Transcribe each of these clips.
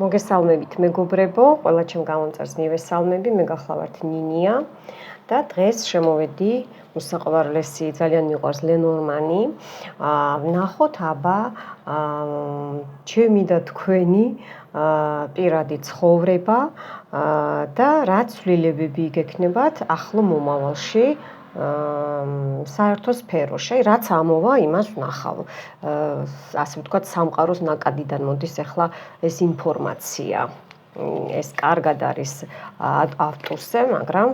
მოგესალმებით მეგობრებო, ყველა ჩემ გამომწერს მივესალმები, მე გახლავართ ნინია და დღეს შემოვედი უსაყვარლესი, ძალიან მიყვარს ლენორმანი. ვნახოთ აბა ჩემი და თქვენი პირადი ცხოვრება და რა ცვლილებები გექნებათ ახლო მომავალში. საერთო სფეროში, რაც ამოვა, იმას ვნახავ. ასე ვთქვათ, სამყაროს ნაკადიდან მოდის ახლა ეს ინფორმაცია. ეს კარგად არის ავტორზე, მაგრამ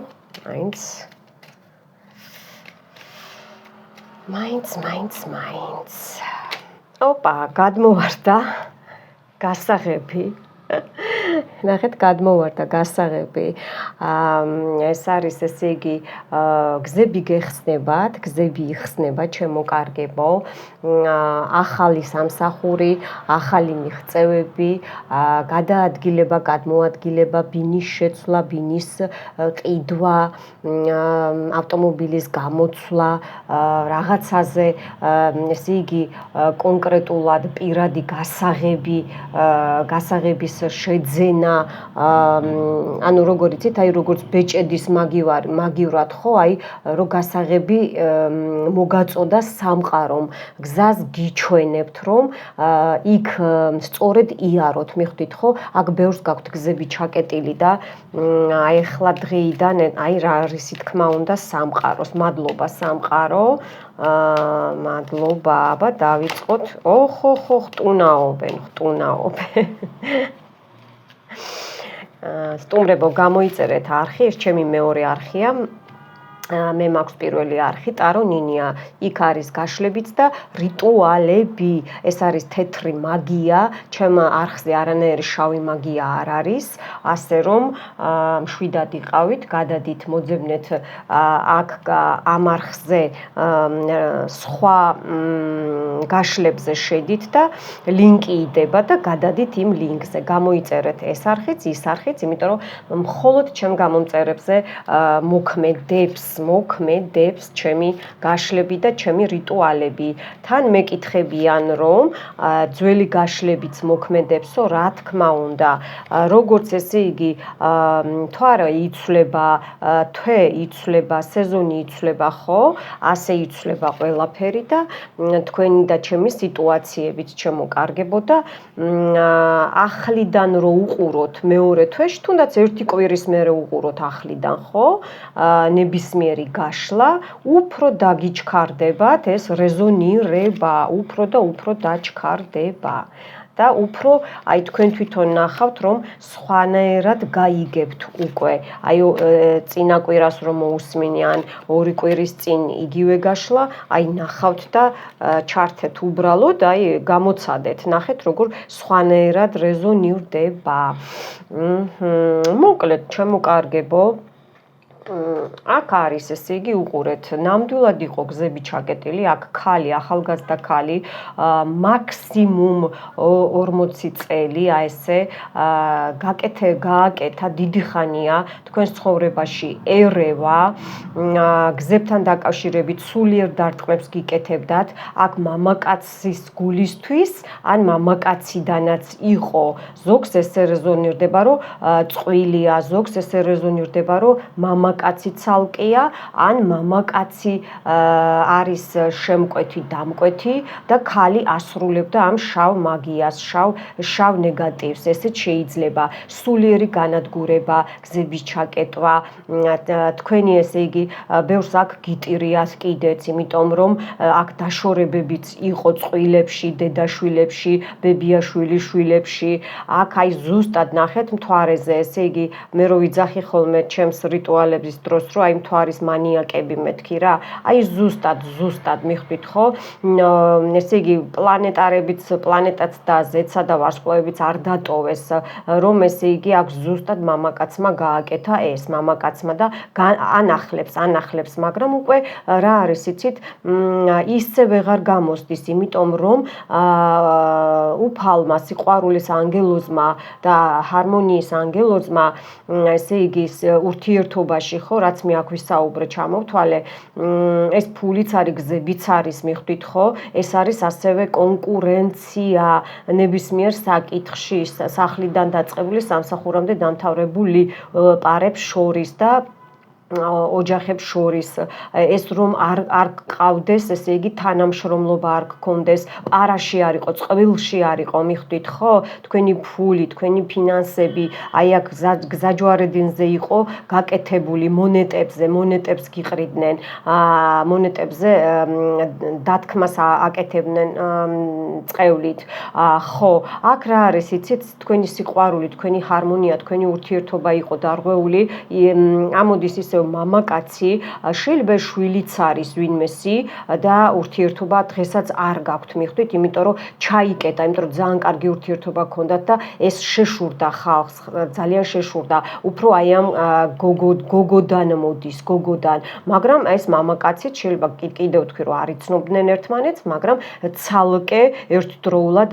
მაინც. ოპა, გადმოვარდა გასაღები. ნახეთ, გადმოვარდა გასაღები. ეს არის, ესე იგი, გზები გეხსნებათ, გზები იხსნება, ჩემო კარგებო. ახალი სამსახური, ახალი მიღწევები, გადაადგილება, გადმოადგილება, ბინის შეცვლა, ბინის ყიდვა, ავტომობილის გამოცვლა, რაღაცაზე, ესე იგი, კონკრეტულად პირადი გასაღების შეძენა, ანუ როგორ იცით, აი როგორც ბეჭედის მაგივრად ხო, აი რო გასაღები მოგაწოდა სამყარომ, გზას გიჩვენებთ, რომ იქ სწორედ იაროთ, მიხვდით ხო? აქ ბევრს გაქვთ გზები ჩაკეტილი და აი ახლა დღეიდან აი რა არის თქმა უნდა სამყაროს, მადლობა სამყარო. მადლობა, აბა დავიწყოთ. ოხო, ხტუნაობენ. სტუმრებო, გამოიწერეთ არხი, ეს ჩემი მეორე არხია. მე მაქვს პირველი არხი, ტარო ნინია. იქ არის გაშლებიც და რიტუალები. ეს არის თეთრი მაგია, ჩემ არხზე არანაირი შავი მაგია არ არის, ასე რომ მშვიდად იყავით, გადადით, მოძებნეთ აქ ამ არხზე სხვა გაშლებზე შედით და ლინკი იდება და გადადით იმ ლინკზე. გამოიწერეთ ეს არხიც, ის არხიც, იმიტომ რომ მხოლოდ ჩემ გამომწერებზე მოქმედებს ჩემი გაშლები და ჩემი რიტუალები. თან მეკითხებიან, რომ ძველი გაშლებიც მოქმედებსო, რა თქმა უნდა. როგორც ესე იგი, თვარა იცვლება, თვე იცვლება, სეზონი იცვლება, ხო? ასე იცვლება ყველაფერი და თქვენი და ჩემი სიტუაციებიც შემოკარგებო და ახლიდან რო უყუროთ მეორე თვეში, თუნდაც ერთი კვირის მერე უყუროთ ახლიდან, ხო? ნებისმიერი გაშლა, უფრო დაგიჩქარდებათ ეს რეზონირება, უფრო და უფრო დაჩქარდება. და უფრო აი თქვენ თვითონ ნახავთ, რომ სხვანაირად გაიგებთ უკვე. აი წინა კვირას რომ მოусმინიან, ორი კვირის წინ იგივე გაშლა, აი ნახავთ და ჩართეთ უბრალოდ, აი გამოცადეთ, ნახეთ როგორ სხვანაირად რეზონირდება. მოკლედ, ჩემო კარგებო, აქ არის, ესე იგი, უყურეთ, ნამდვილად იყო გზები ჩაკეტილი, აქ ქალი, ახალგაზრდა ქალი, მაქსიმუმ 40 წელი, აი ესე, გააკეთა დიდი ხანია, თქვენს ცხოვრებაში ერევა, გზებთან დაკავშირებით სულიერ დარტყმებს გიკეთებდათ, აქ მამაკაცის გულისთვის, ან მამაკაციდანაც იყო, ზოგს ესე რეზონირდება, რომ წყვილია, ზოგს ესე რეზონირდება, რომ მამაკაცი ცალკეა, ან მამაკაცი არის შემკვეთი, დამკვეთი და ქალი ასრულებდა ამ შავ მაგიას, შავ ნეგატივს, ესეც შეიძლება. სულიერი განადგურება, გზების ჩაკეტვა, თქვენი ესე იგი, ბევრს აქ გიტირიათ კიდეც, იმიტომ რომ აქ დაშორებებიც იყო წყვილებში, დედაშვილებში, ბებიაშვილის შვილებში, აქ აი ზუსტად ნახეთ მთვარეზე, ესე იგი, მე რო ვიძახი ხოლმე ჩემს რიტუალებს დროს, რომ აი მთვარის მანიაკები მეთქი რა, აი ზუსტად მიხვდით ხო? ესე იგი, პლანეტაც და ზეცსა და ვარსკვლავებიც არ დატოვეს, რომ ესე იგი, აქ ზუსტად მამაკაცმა გააკეთა ეს, მამაკაცმა და ანახლებს, მაგრამ უკვე რა არის, იცით, ისე ვეღარ გამოსდის, იმიტომ რომ უფალმა, სიყვარულის ანგელოზმა და ჰარმონიის ანგელოზმა, ესე იგი, ურთიერთობაში სიტუაციაში ხო, რაც მე აქ ვისაუბრე, ჩამოვთვალე, ეს ფულიც არის, გზებიც არის, მიხვდით ხო? ეს არის ასევე კონკურენცია ნებისმიერ საკითხში, სახლიდან დაწყებული სამსახურამდე დამთავრებული პარებს შორის და ოჯახებს შორის ეს რომ არ გყავდეს, ესე იგი თანამშრომლობა არ გქონდეს, პარაში არ იყო, წყვილში არ იყო, მიხვდით ხო? თქვენი ფული, თქვენი ფინანსები, აი აქ გზაჯვარედინზე იყო გაკეთებული მონეტებს გიყრიდნენ, მონეტებზე დათქმას აკეთებდნენ წყევლით. ხო, აქ რა არის, იცით, თქვენი სიყვარული, თქვენი ჰარმონია, თქვენი ურთიერთობა იყო დარღვეული, ამოდის ისე მამაკაცი, შეიძლება შვილიც არის ვინმესი და ურთიერთობა დღესაც არ გაქვთ, მიხვდით, იმიტომ რომ ჩაიკეტა, იმიტომ რომ ძალიან კარგი ურთიერთობა ჰქონდათ და ეს შეშურდა ხალხს, ძალიან შეშურდა. უფრო აი ამ გოგოდან მოდის, გოგოდან, მაგრამ ეს მამაკაციც შეიძლება კიდევ თქვი რომ არ იცნობდნენ ერთმანეთს, მაგრამ ცალკე ერთდროულად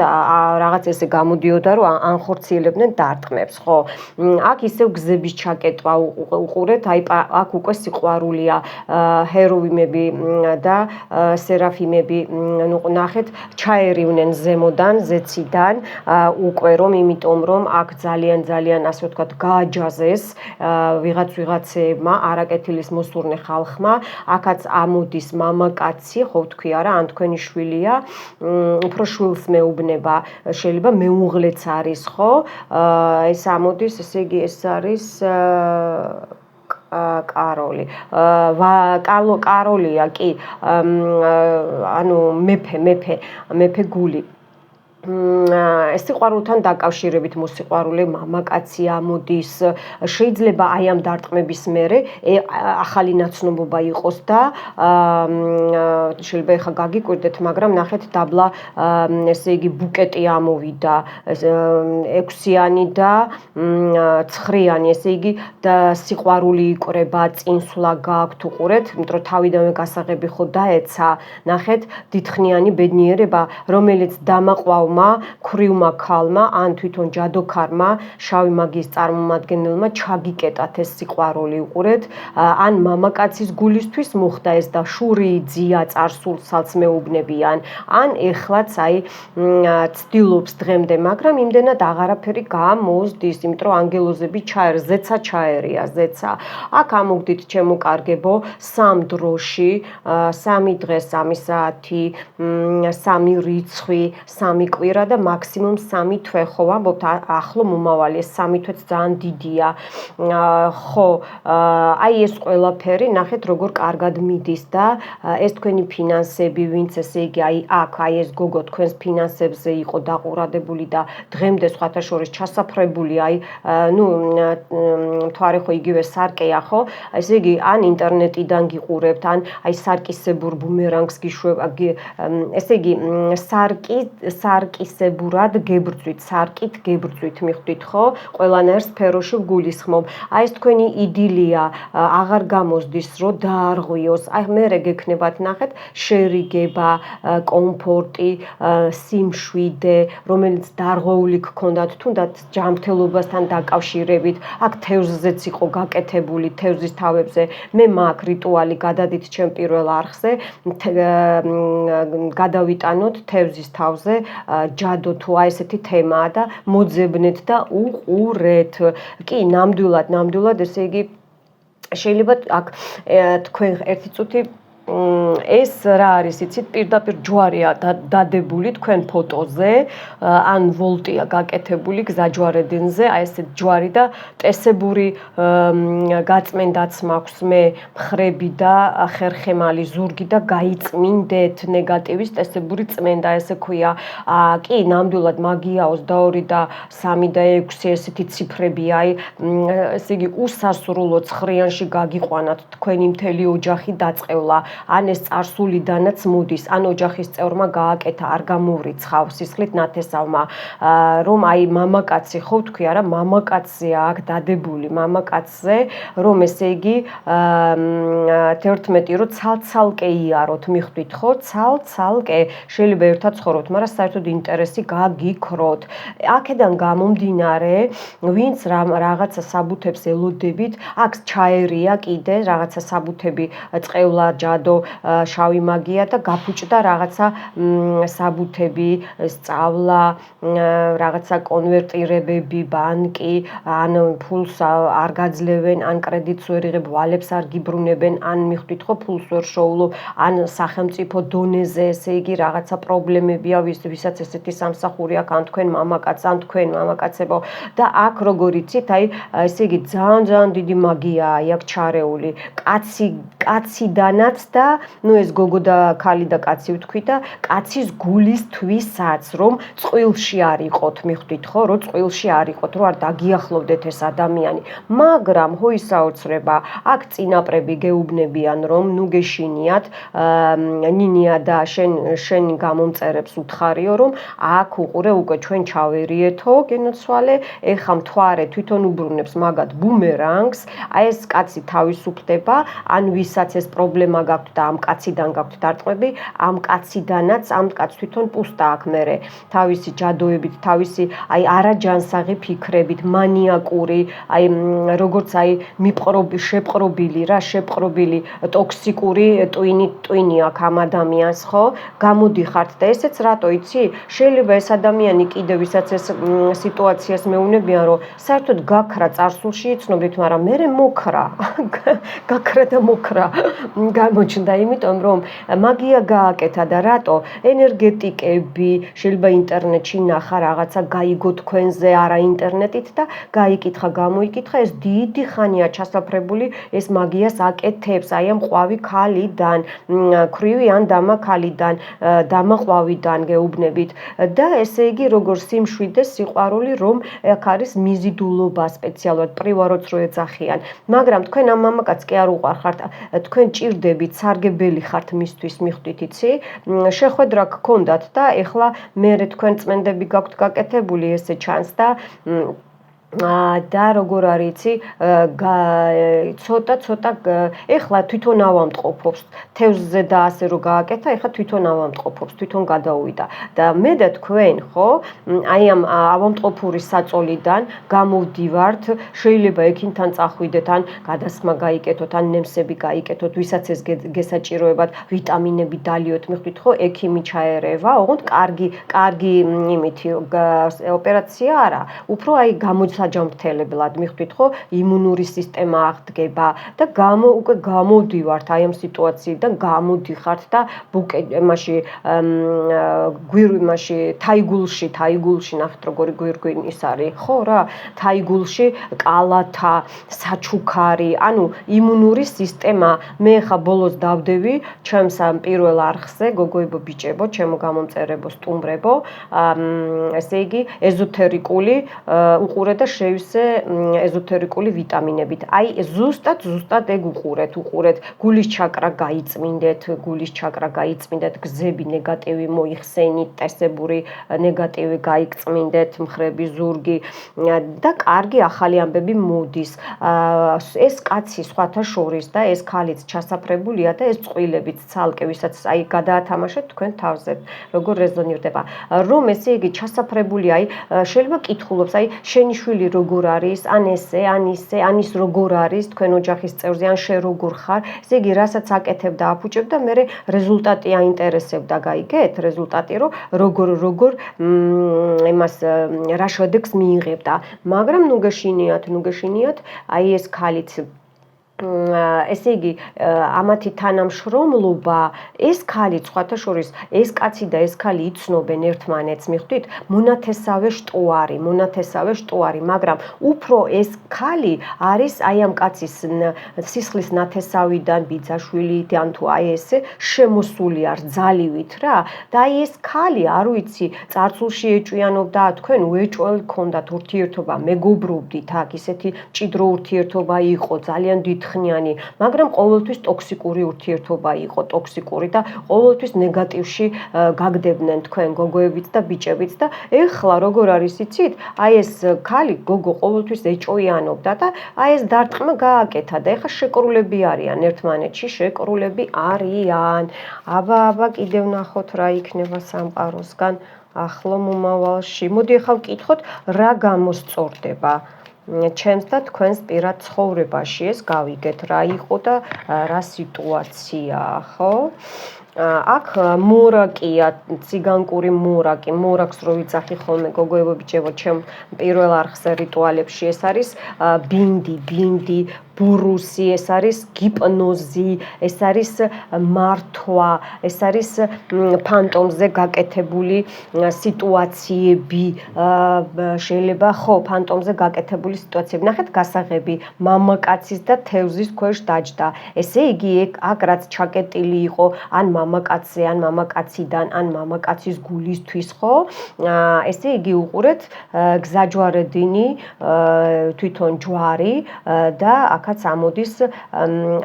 რაღაც ესე გამოდიოდა რომ ანხორციელებდნენ დარტყმებს, ხო? აქ ისევ გზების ჩაკეტვა უყურეთ, აი აქ უკვე სიყვარულია, ჰეროვიმები და სერაფიმები, ნახეთ, ჩაერივნენ ზემოდან, ზეციდან, უკვე რომ, იმიტომ რომ აქ ძალიან ასე ვთქვათ, გააჯაზეს ვიღაცეებმა, არაკეთილის მოსურნე ხალხმა, აქაც ამოდის მამაკაცი, ხო ვთქვი არა, ან თქვენი შვილია, უფრო შვილს მეუბნება, შეიძლება მეუღლეც არის, ხო? ეს ამოდის, ესე იგი ეს არის კაროლი. კაროლია კი, ანუ მეფე გული. ეს სიყვარულთან დაკავშირებით მოსიყვარულე მამაკაცი ამოდის, შეიძლება აი ამ დარტყმების მერე ახალი ნაცნობობა იყოს და შეიძლება ეხა გაგიკვირდეთ, მაგრამ ნახეთ დაბლა, ესე იგი ბუკეტი ამოვიდა, 6-იანი და 9-იანი, ესე იგი და სიყვარული იკვრება, წინსვლა გაქვთ, უყურეთ, იმიტომ რომ თავიდანვე გასაღები ხო დაეცა, ნახეთ, დიდხნიანი ბედნიერება, რომელიც დამაყვავ ქრივმა ქალმა ან თვითონ ჯადოქარმა, შავი მაგიის წარმომადგენელმა ჩაგიკეტათ ეს სიყვარული, უყურეთ, ან მამაკაცის გულისთვის მოხდა ეს და შური იძლია წარსულსაც მეუბნებიან, ან ეხლაც აი ცდილობს დღემდე, მაგრამ იმდენად აღარაფერი გამოსდის, იმიტომ რომ ანგელოზები ზეცა ჩაერია, ზეცა. აქ ამოგდით ჩემო კარგებო, 3 დროში, 3 დღე, 3 საათი, 3 რიცხვი, 3 კვირა და მაქსიმუმ 3 თვე, ხო, ამბობთ ახლო მომავალი, ეს 3 თვეც ძალიან დიდია. ხო, აი ეს ყველაფერი, ნახეთ როგორ კარგად მიდის და ეს თქვენი ფინანსები, ვინც ესე იგი აი აქ, აი ეს გოგო თქვენს ფინანსებზე იყო დაყურადებული და დღემდე სხვათა შორის ჩასაფრებული, აი, ნუ მთვარე ხო იგივე სარკეა, ხო? ესე იგი, ან ინტერნეტიდან გიყურებთ, ან აი სარკისებურ ბუმერანგს ესე იგი, სარკისებურად გებრძვით, სარკით გებრძვით, მიხვდით ხო? ყველანაირ სფეროში გულისხმობ. აი ეს თქვენი იდილია აღარ გამოსდის, რომ დაარღვიოს. აი მერე გექნებათ, ნახეთ, შერიგება, კომფორტი, სიმშვიდე, რომელიც დარღვეული გქონდათ, თუნდაც ჯანმრთელობასთან დაკავშირებით. აქ თევზზეც იყო გაკეთებული, თევზის თავებზე. მე მაქვს რიტუალი, გადადით ჩემ პირველ არხზე, გადავიტანოთ თევზის თავზე ჯადო თუ აი ესეთი თემაა და მოძებნეთ და უყურეთ. კი, ნამდვილად, ესე იგი შეიძლება აქ თქვენ ერთი წუთი ეს რა არის, იცით, პირდაპირ ჯვარია დადებული თქვენ ფოტოზე, ან ვოლტია გაკეთებული გზაჯვარედინზე, აი ესეთ ჯვარი და ტესებური გაწმენდაც მაქვს მე, მხრები და ხერხემალი ზურგი და გაიწმინდეთ ნეგატივის ტესებური წმენდა, ესე ქვია. კი, ნამდვილად მაგიაოს და 2 და 3 და 6 ესეთი ციფრები, აი, ესე იგი უსასრულო ცხრიანში გაგიყვანათ თქვენი მთელი ოჯახი დაწყევლა. ან ეს წარსულიდანაც მოდის, ან ოჯახის წევრმა გააკეთა, არ გამოვრიცხავ სისხლით ნათესავმა, რომ აი მამაკაცი ხო თქვი არა, მამაკაცია აქ დადებული, მამაკაცზე, რომ ესე იგი 11 რომ ცალ-ცალკე იაროთ, მიხვდით ხო? ცალ-ცალკე შეიძლება ერთად ცხოვროთ, მაგრამ საერთოდ ინტერესი გაგიქროთ. აქედან გამომდინარე, ვინც რაღაცა საბუთებს ელოდებით, აქ ჩაერია კიდე რაღაცა საბუთები, წყევლა, ჯადო, შავი მაგია და გაფუჭდა რაღაცა საბუთები, სწავლა, რაღაცა კონვერტირებები, ბანკი, ან ფულს არ გაძლევენ, ან კრედიტს ვერ იღებ, ვალებს არ გიბრუნებენ, ან მიხვდით ხო, ფულს ვერ შოულობ, ან სახელმწიფო დონეზე, ესე იგი რაღაცა პრობლემებია, ვისაც ესეთი სამსახური აქვს, ან თქვენ მამაკაც, ან თქვენ მამაკაცებო და აქ როგორ იცით, აი ესე იგი ძალიან დიდი მაგიაა აქ ჩარეული. კაციდანაც და ნუ ეს გოგო და ქალი და კაცი ვთქვი და კაცის გულისთვისაც, რომ წყვილში არ იყოთ, მიხვდით ხო, რომ წყვილში არ იყოთ, რომ არ დაგიახლოვდეთ ეს ადამიანი. მაგრამ ხო ისაოცრება, აქ წინაპრები გეუბნებიან, რომ ნუ გეშინიათ, ნინია და შენ გამომწერებს უთხარიო, რომ აქ უყურე უკვე ჩვენ ჩავერიეთო გენოცვალე, ეხა მთვარე თვითონ უბრუნებს მაგათ ბუმერანგს, აი ეს კაცი თავისუფლდება, ან ვისაც ეს პრობლემა გაქვთ და ამ კაციდან გაქვთ დარტყმები, ამ კაციდანაც ამ კაცს თვითონ პუსტა აქვს მერე, თავისი ჯადოებით, თავისი აი არაჯანსაღი ფიქრებით, მანიაკური, აი როგორც აი შეპყრობილი ტოქსიკური ტვინი აქვს ამ ადამიანს, ხო? გამოდიხართ და ესეც რატო იცი? შეიძლება ეს ადამიანი კიდე ვისაც ეს სიტუაციას მეუნებიან, რომ საერთოდ გაქრა წარსულში იცნობდით, მაგრამ მერე მოქრა. გაქრა და მოქრა გამოჩნდა, იმიტომ რომ მაგია გააკეთა და რატო? ენერგეტიკები, შეიძლება ინტერნეტში ნახა რაღაცა გაიგო თქვენზე, არა ინტერნეტით და გაიკითხა, გამოიკითხა, ეს დიდი ხანია ჩასაფრებული, ეს მაგიას აკეთებს, აი ამ ყვავი ქალიდან, ქვრივი ან დამა ქალიდან, დამა ყვავიდან გეუბნებით და ესე იგი როგორ სიმშვიდე, სიყვარული, რომ აქ არის მიზიდულობა სპეციალურად, პრივაროც რო ეძახიან. მაგრამ თქვენ ამ მამაკაც კი არ უყვარხართ, თქვენ ჭირდებით, სარგებელი ხართ მისთვის, მიხვდით იცი? შეხვედრა გქონდათ და ეხლა მერე თქვენ წმენდები გაქვთ გაკეთებული, ესე ჩანს და როგორ არის იცი, ცოტა ეხლა თვითონ ავამტყოფობს, თევზზე და ასე რო გააკეთა, ეხლა თვითონ ავამტყოფობს, თვითონ გადაუვიდა და მე და თქვენ, ხო, აი ამ ავამტყოფური საწოლიდან გამოვდივართ, შეიძლება ექიმთან წახვიდეთ, ან გადასხმა გაიკეთოთ, ან ნემსები გაიკეთოთ, ვისაც ეს გესაჭიროებათ, ვიტამინები დალიოთ, მიხვდით ხო, ექიმი ჩაერევა, ოღონდ კარგი იმითი ოპერაცია არა, უფრო აი საჯამრთელებლად, მიხვდით ხო, იმუნური სისტემა აღდგება და უკვე გამოდივართ აი ამ სიტუაციიდან, გამოდიხართ და თაიგულში ნახეთ როგორი გვირგვინი ის არის, ხო რა, თაიგულში კალათა, საჩუქარი, ანუ იმუნური სისტემა. მე ხა ბოლოს დავდევი ჩემს პირველ არხზე, გოგოებო, ბიჭებო, ჩემო გამომწერებო, სტუმრებო, ესე იგი ეზოთერიკული უყურე და შევისე ეზოთერიკული ვიტამინებით. აი ზუსტად ეგ უყურეთ, გულის ჩაკრა გაიწმინდეთ, გზები ნეგატივი მოიხსენით, ტესებური ნეგატივი გაიწმინდეთ, მხრები, ზურგი და კარგი ახალი ამბები მოდის. ეს კაცი სხვათა შორის და ეს ქალიც ჩასაფრებულია და ეს წყვილებიც ცალკე, ვისაც აი გადაათამაშეთ თქვენ თავზე, როგორ რეზონირდება. რომ ესე იგი ჩასაფრებული, აი შეიძლება კითხულობს, აი შენი შვილი როგორ არის, ან ესე, ან ისე, ან ის როგორ არის თქვენ ოჯახის წევრზე, ან შენ როგორ ხარ, ესე იგი რასაც აკეთებ და აფუჭებ და მე რეზულტატი აინტერესებდა, გაიგეთ? რეზულტატი რომ როგორ იმას რა შედეგს მიიღებდა. მაგრამ ნუ გეშინიათ, აი ეს ქალიც ესე იგი ამათი თანამშრომლობა, ეს ქალი სხვათა შორის, ეს კაცი და ეს ქალი იცნობენ ერთმანეთს, მიხვდით? მონათესავე შტუარი, მაგრამ უფრო ეს ქალი არის აი ამ კაცის სისხლის ნათესავიდან, ბიძაშვილიდან თუ აი ესე შემოსული არ ძალივით რა. და აი ეს ქალი, არ ვიცი, წარსულში ეჭვიანობდა, თქვენ უეჭველი გქონდათ ურთიერთობა, მეგობრობდით, აქ ისეთი მჭიდრო ურთიერთობა იყო, ძალიან დიდ მოიხნიანი, მაგრამ ყოველთვის ტოქსიკური ურთიერთობა იყო, ტოქსიკური და ყოველთვის ნეგატივში გაგდებდნენ თქვენ გოგოებიც და ბიჭებიც და ეხლა როგორ არის იცით? აი ეს ქალი გოგო ყოველთვის ეჭვიანობდა და აი ეს დარტყმა გააკეთა და ეხლა შეკრულები არიან ერთმანეთში, შეკრულები არიან. აბა კიდევ ნახოთ რა იქნება სამყაროსგან ახლო მომავალში. მოდი ახლა ვკითხოთ რა გამოსწორდება ჩემს და თქვენს პირად ცხოვრებაში. ეს გავიგეთ რა იყო და რა სიტუაციაა, ხო? აქ მორაკია, ციგანკური მორაკი, მორაკს რო ვიცახი ხოლმე გოგოებო ბიჭებო, ჩემ პირველ არხზე რიტუალებში ეს არის ბინდი, ბურუსი, ეს არის გიპნოზი, ეს არის მართვა, ეს არის ფანტომზე გაკეთებული სიტუაციები, შეიძლება ხო, ფანტომზე გაკეთებული სიტუაციები. ნახეთ გასაღები, მამაკაცის და თევზის ქვეშ დაჯდა. ესე იგი აქ რაც ჩაკეტილი იყო, ან მამაკაცზე, ან მამაკაციდან, ან მამაკაცის გულისთვის, ხო? ესე იგი უყურეთ გზაჯვარედინი, თვითონ ჯვარი და აქაც ამოდის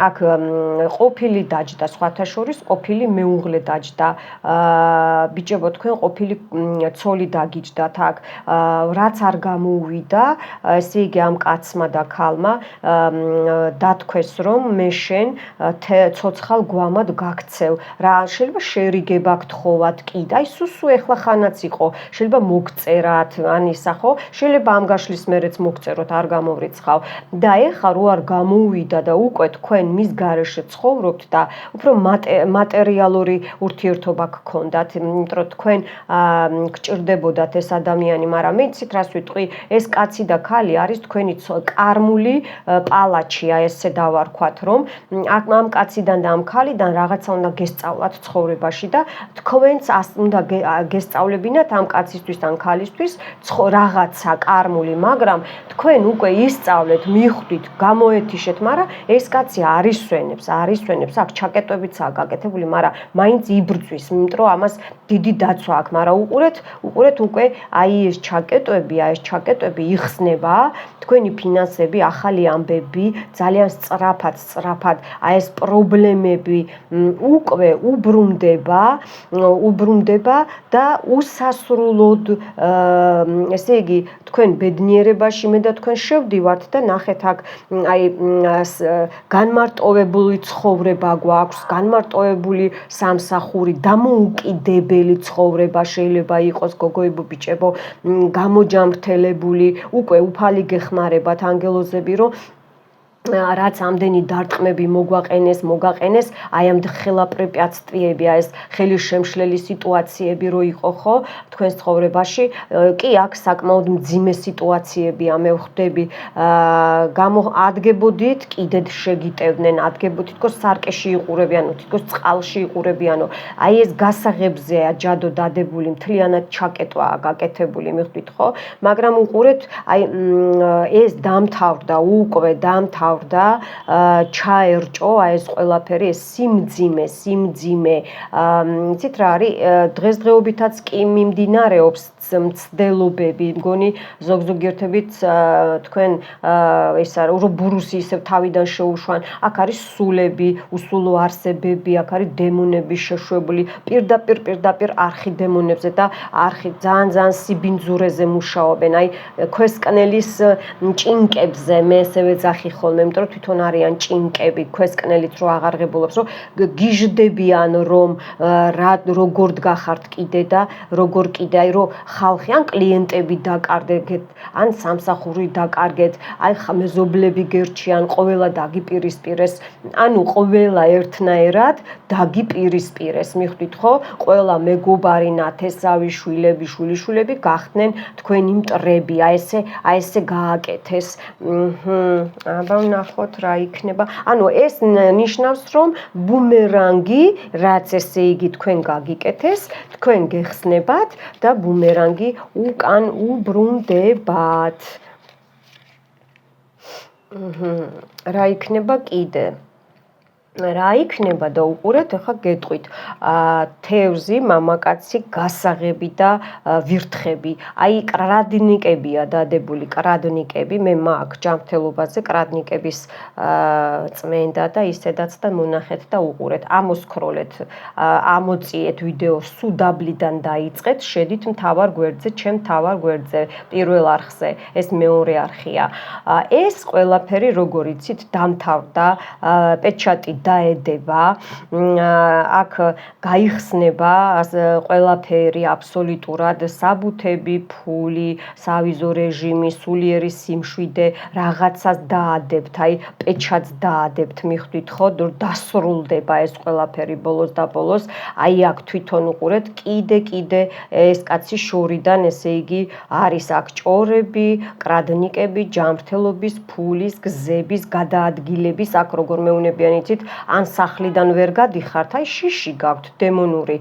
აქ ყოფილი დაჯდა, სხვათა შორის ყოფილი მეუღლე დაჯდა. ბიჭებო, თქვენ ყოფილი ცოლი დაგიჯდათ აქ, რაც არ გამოუვიდა, ესე იგი ამ კაცმა და ქალმა დათქვეს, რომ მე შენ ცოცხალ გვამად გაქცევ. რა შეიძლება შერიგება გთხოვათ კი და აი სუსუ ეხლა ხანაც იყო, შეიძლება მოგწერათ, ან ისა ხო, შეიძლება ამ გაშლის მერეც მოგწეროთ, არ გამოვრიცხავ და ეხლა რო არ გამოუვიდა და უკვე თქვენ მის გარეშე ცხოვრობთ და უფრო მატერიალური ურთიერთობა გქონდათ, იმიტომ რომ თქვენ გჭირდებოდათ ეს ადამიანი, მაგრამ იცით რას ვიტყვი, ეს კაცი და ქალი არის თქვენი კარმული პალაჩია, ესე დავარქვათ, რომ ამ კაციდან და ამ ქალიდან რაღაცა უნდა გესწავლათ ცხოვრებაში და თქვენც უნდა გესწავლებინათ ამ კაცისთვის ან ქალისთვის რაღაცა კარმული, მაგრამ თქვენ უკვე ისწავლეთ, მიხვდით, გამოეთიშეთ, მაგრამ ეს კაცი არისვენებს, აქ ჩაკეტვებიცაა გაკეთებული, მაგრამ მაინც იბრძვის, იმიტომ რომ ამას დიდი დაცვა აქვს, მაგრამ უყურეთ უკვე აი ეს ჩაკეტვები იხსნება, თქვენი ფინანსები, ახალი ამბები, ძალიან სწრაფად, აი ეს პრობლემები უკვე უბრუნდება და უსასრულოდ, ესე იგი, თქვენ ბედნიერებაში მე და თქვენ შევდივართ და ნახეთ აქ აი განმარტოვებული ცხოვრება გვაქვს, განმარტოვებული სამსახური, დამოუკიდებელი ცხოვრება შეიძლება იყოს გოგოებო ბიჭებო, გამოჯამრთელებული, უკვე უფალი გეხმარებათ ანგელოზები, რომ რაც ამდენი დარტყმები მოგაყენეს, აი ამ ხელა პრეპიატსტვიები, აი ეს ხელი შემშლელი სიტუაციები რო იყო, ხო, თქვენს ცხოვრებაში, კი აქ საკმაოდ მძიმე სიტუაციებია, მე ვხვდები, ადგებოდით, კიდედ შეგიტევდნენ, ადგებოდით, თითქოს სარკეში იყურებიანო, თითქოს წყალში იყურებიანო, აი ეს გასაღებზეა ჯადო დადებული, მთლიანად ჩაკეტვაა გაკეთებული, მიხვდით, ხო, მაგრამ უყურეთ, აი ეს დამთავრდა, უკვე დამთავრდა და ჩაერჭო აი ეს ყველაფერი, ეს სიმძიმე, იცით რა არის, დღესდღეობითაც კი მიმდინარეობს მცდელობები, მგონი ზოგიერთებით თქვენ ისა რომ ბურუსი ისევ თავიდან შეუშვან, აქ არის სულები, უსულო არსებები, აქ არის დემონები შეშვებული, პირდაპირ არხიდემონებზე და ძალიან სიბინძურეზე მუშაობენ, აი ქვესკნელის ჭინკებზე მე ესე ვეძახი ხოლმე, იმიტომ რომ თვითონ არიან ჭინკები, ქვესკნელიც რო აღარღებულობს, რომ გიჟდებიან, რომ როგორ დგახართ კიდე და როგორ კიდე, აი რომ ხალხი ან კლიენტები დაკარგეთ, ან სამსახური დაკარგეთ, აი მეზობლები გერჩიან, ყოველა დაგიპირისპირეს, ანუ ყოველა ერთნაირად დაგიპირისპირეს, მიხვდით ხო? ყველა მეგობარი, ნათესავი, შვილები გახდნენ თქვენი მტრები, აი ესე გააკეთეს. აბა ვნახოთ რა იქნება. ანუ ეს ნიშნავს, რომ ბუმერანგი, რაც ესე იგი თქვენ გაგიკეთეს, თქვენ გეხსნებათ და ბუმერანგი უკან უბრუნდებათ. რა იქნება კიდე? რა იქნება და უყურეთ, ახლა გეტყვით. თევზი, მამაკაცი, გასაღები და ვირთხები. აი კრადნიკებია დადებული, კრადნიკები. მე მაქვს ჯანმრთელობაზე კრადნიკების წმენდა და ისედაც და მონახეთ და უყურეთ. ამოსკროლეთ, ამოწიეთ ვიდეოს სუდაბლიდან დაიწყეთ, შედით მთავარ გვერდზე, ჩემ მთავარ გვერდზე, პირველ არხზე. ეს მეორე არხია. ეს ყველაფერი როგორ იცით, დამთავრდა, პეჩატი დაედება, აქ გაიხსნება ყველაფერი აბსოლუტურად, საბუთები, ფული, სავიზო რეჟიმი, სულიერი სიმშვიდე, რაღაცას დაადებთ, აი პეჩატს დაადებთ, მიხვდით ხო, დასრულდება ეს ყველაფერი ბოლოს და ბოლოს, აი აქ თვითონ უყურეთ, კიდე ეს კაცი შორიდან, ესე იგი, არის აქ ჭორები, კრადნიკები, ჯანმრთელობის, ფულის, გზების, გადაადგილების, აქ როგორ მეუნებიან იცით, ან სახლიდან ვერ გადიხართ, აი შიში გაქვთ დემონური,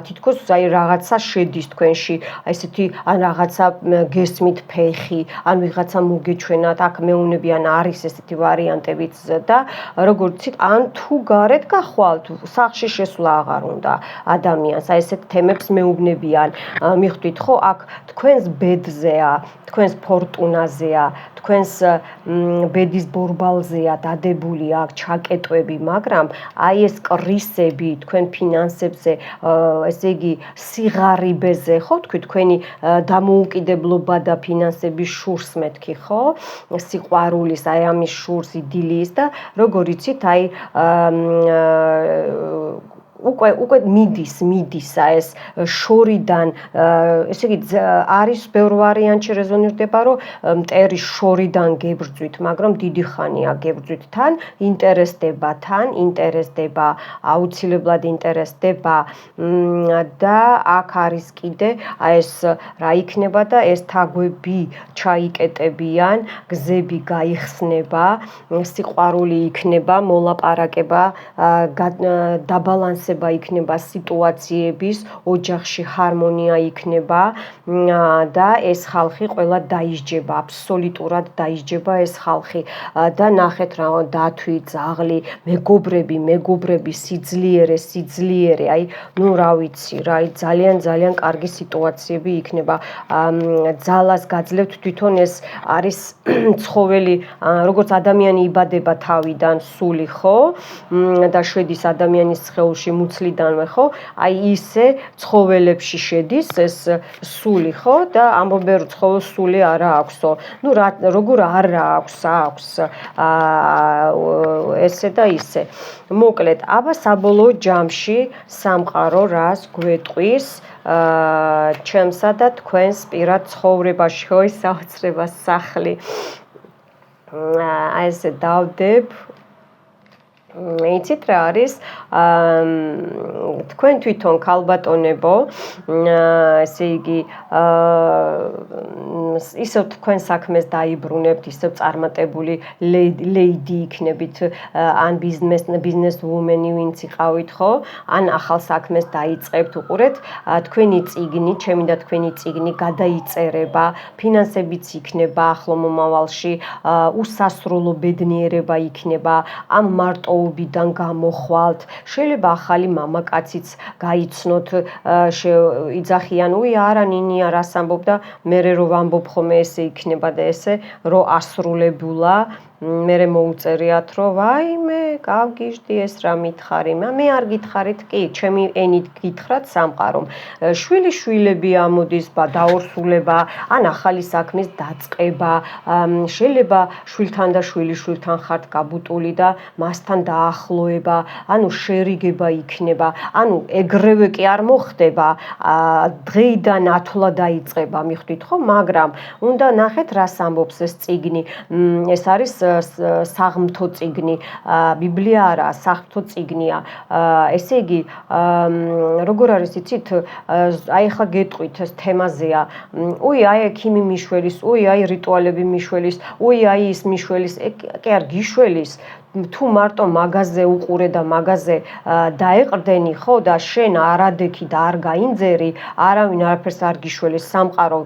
თითქოს აი რაღაცა შედის თქვენში, აი ესეთი ან რაღაცა გესმით ფეხი, ან ვიღაცა მოგეჩვენათ, აქ მეუნებიან არის ესეთი ვარიანტებიც და როგორც იცით, ან თუ გარეთ გახვალთ, სახლში შესვლა აღარ უნდა ადამიანს, აი ესეთ თემებს მეუბნებიან, მიხვდით ხო, აქ თქვენს ბედზეა, თქვენს ფორტუნაზეა, თქვენს ბედის ბორბალზეა დადებული აქ ჩაკეტვები, მაგრამ აი ეს კრისები თქვენ ფინანსებზე, ესე იგი სიღარიბეზე, ხო, თქვენი დამოუკიდებლობა და ფინანსების შურს მეთქი, ხო? სიყვარულის, აი ამის შურს, იდილიის და როგორ იცით, აი უკვე მიდის ეს შორიდან, ესე იგი არის ბევრ ვარიანტში რეზონირდება, რომ მტერი შორიდან გებრძვით, მაგრამ დიდი ხანია გებრძვით თან, ინტერესდება, აუცილებლად ინტერესდება და აქ არის კიდე ეს რა იქნება და ეს თაგვები ჩაიკეტებიან, გზები გაიხსნება, სიყვარული იქნება, მოლაპარაკება, დაბალანსება იქნება სიტუაციების, ოჯახში ჰარმონია იქნება და ეს ხალხი ყველა დაისჯება, აბსოლუტურად დაისჯება ეს ხალხი და ნახეთ რა დათვი, ძაღლი, მეგობრები, სიძლიერე, აი ნუ რა ვიცი რა, ძალიან კარგი სიტუაციები იქნება. ძალას გაძლევთ თვითონ ეს არის ცხოველი, როგორც ადამიანი იბადება თავიდან სული, ხო? და შედის ადამიანის სხეულში მუცლიდანვე, ხო? აი ისე ცხოველებში შედის ეს სული, ხო? და ამბობენ რომ ცხოველს სული არა აქვსო. ნუ როგორ არა აქვს ესე და ისე. მოკლედ, აბა საბოლოო ჯამში სამყარო რას გვეტყვის ჩემსა და თქვენს პირად ცხოვრებაში, ხო, ის საოცრება სახლი. აი ესე დავდებ. იცით რა არის, თქვენ თვითონ ქალბატონებო, ესე იგი, ისევ თქვენ საქმეს დაიბრუნებთ, ისევ წარმატებული ლეიდი იქნებით, ან ბიზნეს ვუმენი ვინც იყავით, ხო? ან ახალ საქმეს დაიწყებთ, უყურეთ, თქვენი წიგნი, ჩემი და თქვენი წიგნი გადაიწერება, ფინანსებიც იქნება ახლო მომავალში, უსასრულო ბედნიერება იქნება, ამ მარტოობიდან გამოხვალთ, შეიძლება ახალი მამაკაციც გაიცნოთ, იძახიან, უი არა ნინია რას ამბობ და მერე რო ვამბობ ხოლმე ესე იქნება და ესე რო ასრულებულა, მერე მოუწერიათ რომ ვაიმე, გავგიჟდი ეს რა მითხარი, მე არ გითხარით კი, ჩემი ენით გითხრათ სამყარომ. შვილები ამოდის, დაორსულება, ან ახალი საქმის დაწყება, შეიძლება შვილთან და შვილთან ხართ გაბუტული და მასთან დაახლოება, ანუ შერიგება იქნება, ანუ ეგრევე კი არ მოხდება, დღეიდან ათვლა დაიწყება, მიხვდით ხო, მაგრამ უნდა ნახეთ რას ამბობს ეს წიგნი, ეს არის საღმრთო წიგნი, ბიბლია არა, საღმრთო წიგნია. ესე იგი, როგორ არის იცით, აი ახლა გეტყვით ეს თემაზეა, უი აი ექიმი მიშველის, უი აი რიტუალები მიშველის, უი აი ის მიშველის, კი არ გიშველის, თუ მარტო მაგაზე უყურე და მაგაზე დაეყრდენი ხო და შენ არადექი და არ გაინძერი, არავინ არაფერს არ გიშველის, სამყარო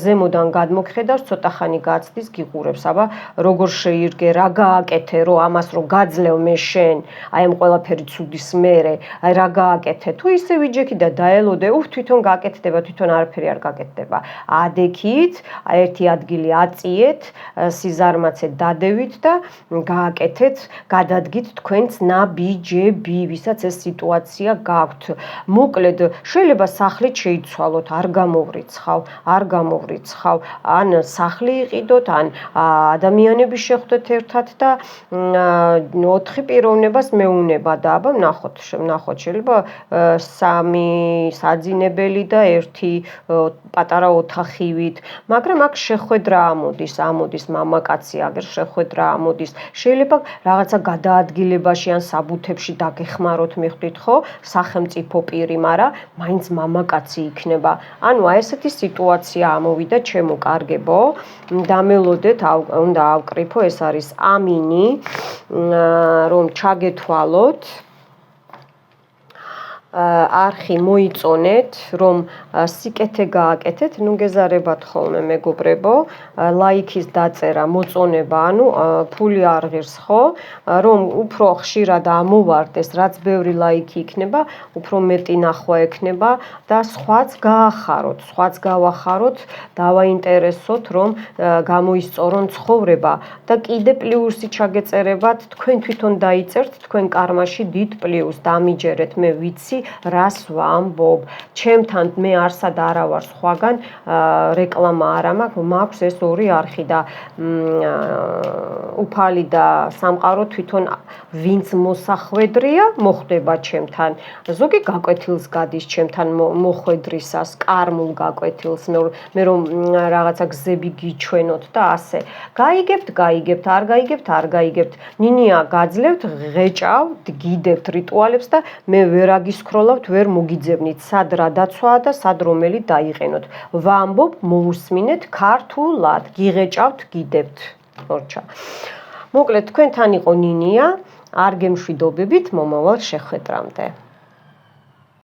ზემოდან გადმოგხედავს, ცოტა ხანი გაცდის, გიყურებს, აბა როგორ შეირგე, რა გააკეთე, რომ ამას რომ გაძლევ მე შენ, აი ამ ყველაფერი ცუდის მერე, აი რა გააკეთე, თუ ისე ვიჯექი და დაელოდე, თვითონ გააკეთდება, თვითონ არაფერი არ გაკეთდება. ადექით, ერთი ადგილი აწიეთ, სიზარმაცე დადევით და გააკეთეთ, გადადგით თქვენც ნაბიჯები, ვისაც ეს სიტუაცია გაქვთ. მოკლედ, შეიძლება სახლით შეიცვალოთ, არ გამოვრიცხავ, ან სახლი იყიდოთ, ან ადამიანები შეხვდეთ ერთად და 4 პიროვნებას მეუნება და აბა ვნახოთ, შეიძლება 3 საძინებელი და 1 პატარა ოთახივით, მაგრამ აქ შეხვედრა ამოდის მამაკაცი, აგერ შეხვედრა ამოდის. შეიძლება რაღაცა გადაადგილებაში ან საბუთებში დაგეხმაროთ, მიხვდით ხო, სახელმწიფო პირი, მაგრამ მაინც მამაკაცი იქნება. ანუ აი ესეთი სიტუაცია ამოვიდა, ჩემო კარგებო, დამელოდეთ, უნდა ავკრიფო, ეს არის ამინი, რომ ჩაგეთვალოთ. არხი მოიწონეთ, რომ სიკეთე გააკეთეთ, ნუ გეზარებათ ხოლმე მეგობრებო, ლაიქის დაწერა, მოწონება, ანუ ფული არ ღირს, ხო? რომ უფრო ხშირად ამოვარდეს, რაც ბევრი ლაიქი იქნება, უფრო მეტი ნახვა ექნება და სხვაც გავახაროთ, დავაინტერესოთ, რომ გამოისწორონ ცხოვრება და კიდე პლუსი ჩაგეწერებათ, თქვენ თვითონ დაიწერთ, თქვენ კარმაში დიდ პლუსს დამიჯერეთ, მე ვიცი რას ვამბობ, ჩემთან მე არსად არა ვარ სხვაგან, რეკლამა არ მაქვს ეს 2 არხი და უფალი და სამყარო თვითონ ვინც მოსახვედრია, მოხვდება ჩემთან. ზოგი გაკვეთილს გადის ჩემთან მოხვედრისას, კარმულ გაკვეთილს, მე რომ რაღაცა გზები გიჩვენოთ და ასე. გაიგებთ, არ გაიგებთ. ნინია გაძლევთ, ღეჭავთ, გიდებთ რიტუალებს და მე ვერ აგისქროლავთ, ვერ მოგიძებნით, სად რა დაცვაა და სად რომელი დაიყენოთ. ვამბობ, მოусმინეთ ქართულად, გიღეჭავთ, გიდებთ. ორჩა. მოკლედ, თქვენთან იყო ნინია, არ გემშვიდობებით, მომავალ შეხვედრამდე.